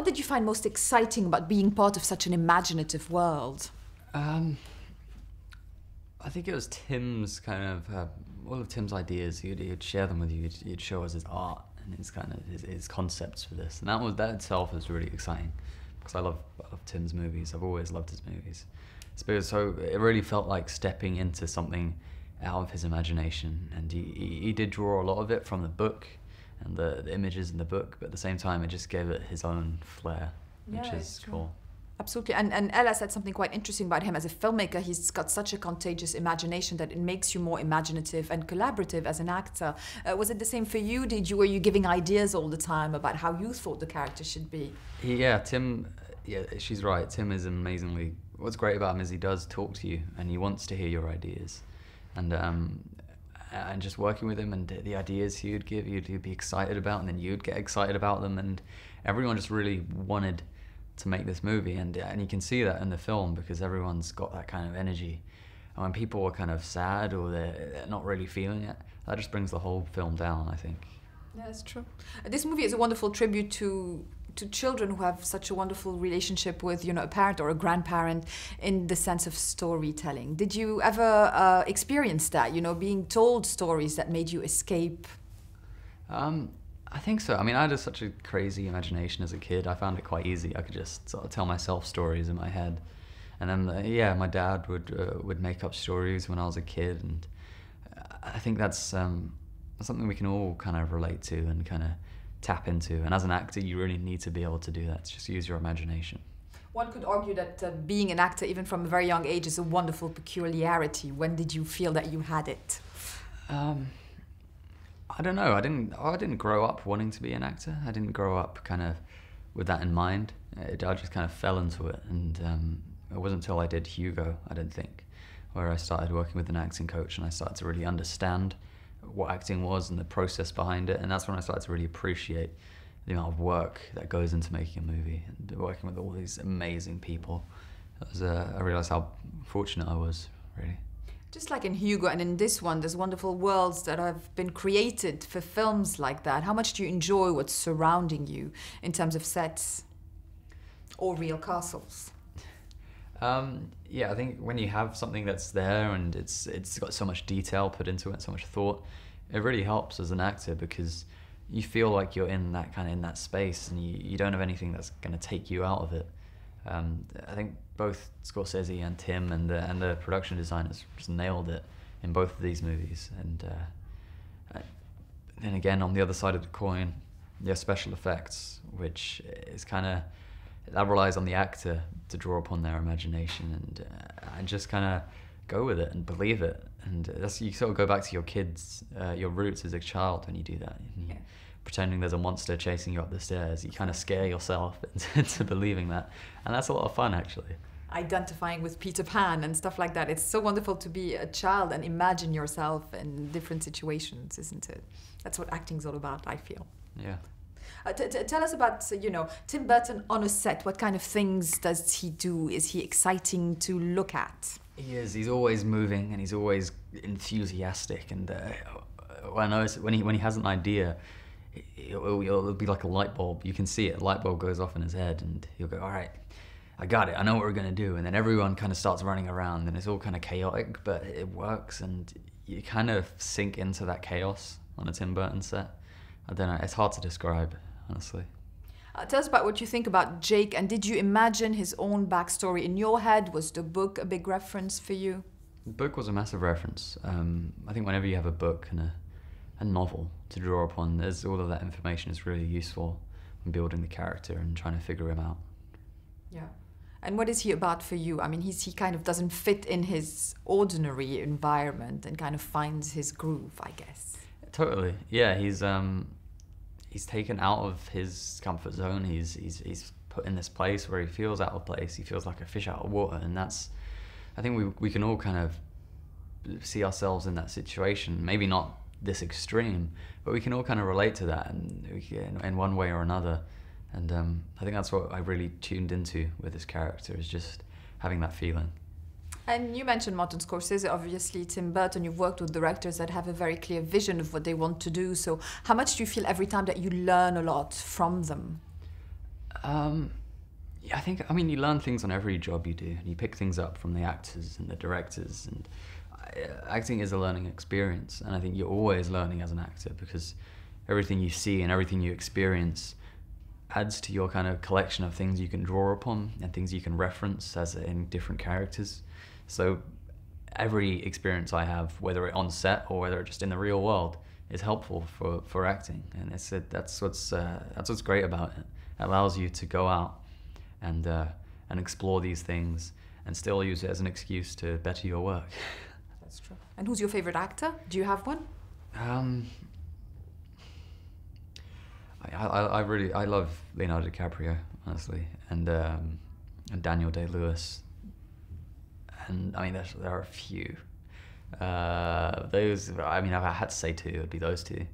did you find most exciting about being part of such an imaginative world? I think it was Tim's kind of, all of Tim's ideas. He'd share them with you. He'd show us his art and his kind of his concepts for this, and that itself was really exciting because I love Tim's movies. I've always loved his movies. So it really felt like stepping into something out of his imagination, and he did draw a lot of it from the book and the images in the book, but at the same time it just gave it his own flair, which is cool. Absolutely, and Ella said something quite interesting about him as a filmmaker. He's got such a contagious imagination that it makes you more imaginative and collaborative as an actor. Was it the same for you? Were you giving ideas all the time about how you thought the character should be? Yeah, Tim, yeah, she's right. Tim is amazingly, what's great about him is he does talk to you and he wants to hear your ideas. And just working with him and the ideas he would give, you'd be excited about, and then you'd get excited about them, and everyone just really wanted to make this movie, and you can see that in the film because everyone's got that kind of energy. And when people are kind of sad or they're not really feeling it, that just brings the whole film down, I think. Yeah, that's true. This movie is a wonderful tribute to children who have such a wonderful relationship with, you know, a parent or a grandparent in the sense of storytelling. Did you ever experience that, you know, being told stories that made you escape? I think so. I mean, I had such a crazy imagination as a kid. I found it quite easy. I could just sort of tell myself stories in my head. And then, yeah, my dad would make up stories when I was a kid. And I think that's something we can all kind of relate to and kind of tap into. And as an actor, you really need to be able to do that. To just use your imagination. One could argue that being an actor, even from a very young age, is a wonderful peculiarity. When did you feel that you had it? I don't know. I didn't grow up wanting to be an actor. I didn't grow up kind of with that in mind. I just kind of fell into it, and it wasn't until I did Hugo, I don't think, where I started working with an acting coach and I started to really understand what acting was and the process behind it, and that's when I started to really appreciate the amount of work that goes into making a movie and working with all these amazing people. I realized how fortunate I was, really. Just like in Hugo and in this one, there's wonderful worlds that have been created for films like that. How much do you enjoy what's surrounding you in terms of sets or real castles? Yeah, I think when you have something that's there and it's got so much detail put into it, so much thought, it really helps as an actor because you feel like you're in that space and you don't have anything that's going to take you out of it. I think both Scorsese and Tim and the production designers just nailed it in both of these movies. And then again, on the other side of the coin, there are special effects, which is that relies on the actor to draw upon their imagination and just kind of go with it and believe it. And you sort of go back to your kids, your roots as a child when you do that. Pretending there's a monster chasing you up the stairs, you kind of scare yourself into believing that, and that's a lot of fun, actually. Identifying with Peter Pan and stuff like that. It's so wonderful to be a child and imagine yourself in different situations, isn't it? That's what acting's all about, I feel. Yeah. Tell us about, Tim Burton on a set. What kind of things does he do? Is he exciting to look at? He is. He's always moving and he's always enthusiastic. And I notice when he has an idea, it'll be like a light bulb. You can see it. A light bulb goes off in his head and he'll go, all right, I got it. I know what we're going to do. And then everyone kind of starts running around and it's all kind of chaotic, but it works. And you kind of sink into that chaos on a Tim Burton set. I don't know. It's hard to describe, honestly. Tell us about what you think about Jake. And did you imagine his own backstory in your head? Was the book a big reference for you? The book was a massive reference. I think whenever you have a book and a novel to draw upon, there's all of that information is really useful in building the character and trying to figure him out. Yeah. And what is he about for you? I mean, he kind of doesn't fit in his ordinary environment and kind of finds his groove, I guess. Totally. Yeah, he's taken out of his comfort zone. He's put in this place where he feels out of place. He feels like a fish out of water, and that's, I think we can all kind of see ourselves in that situation. Maybe not this extreme, but we can all kind of relate to that in one way or another. And I think that's what I really tuned into with this character, is just having that feeling. And you mentioned Martin Scorsese, obviously Tim Burton. You've worked with directors that have a very clear vision of what they want to do. So how much do you feel every time that you learn a lot from them? Yeah, I mean, you learn things on every job you do, and you pick things up from the actors and the directors, and acting is a learning experience, and I think you're always learning as an actor, because everything you see and everything you experience adds to your kind of collection of things you can draw upon and things you can reference as in different characters. So every experience I have, whether it on set or whether just in the real world, is helpful for acting, and that's what's great about it. It allows you to go out and explore these things and still use it as an excuse to better your work. That's true. And who's your favorite actor? Do you have one? I love Leonardo DiCaprio, honestly, and Daniel Day-Lewis, and I mean there are a few. Those, I mean, if I had to say two, it would be those two.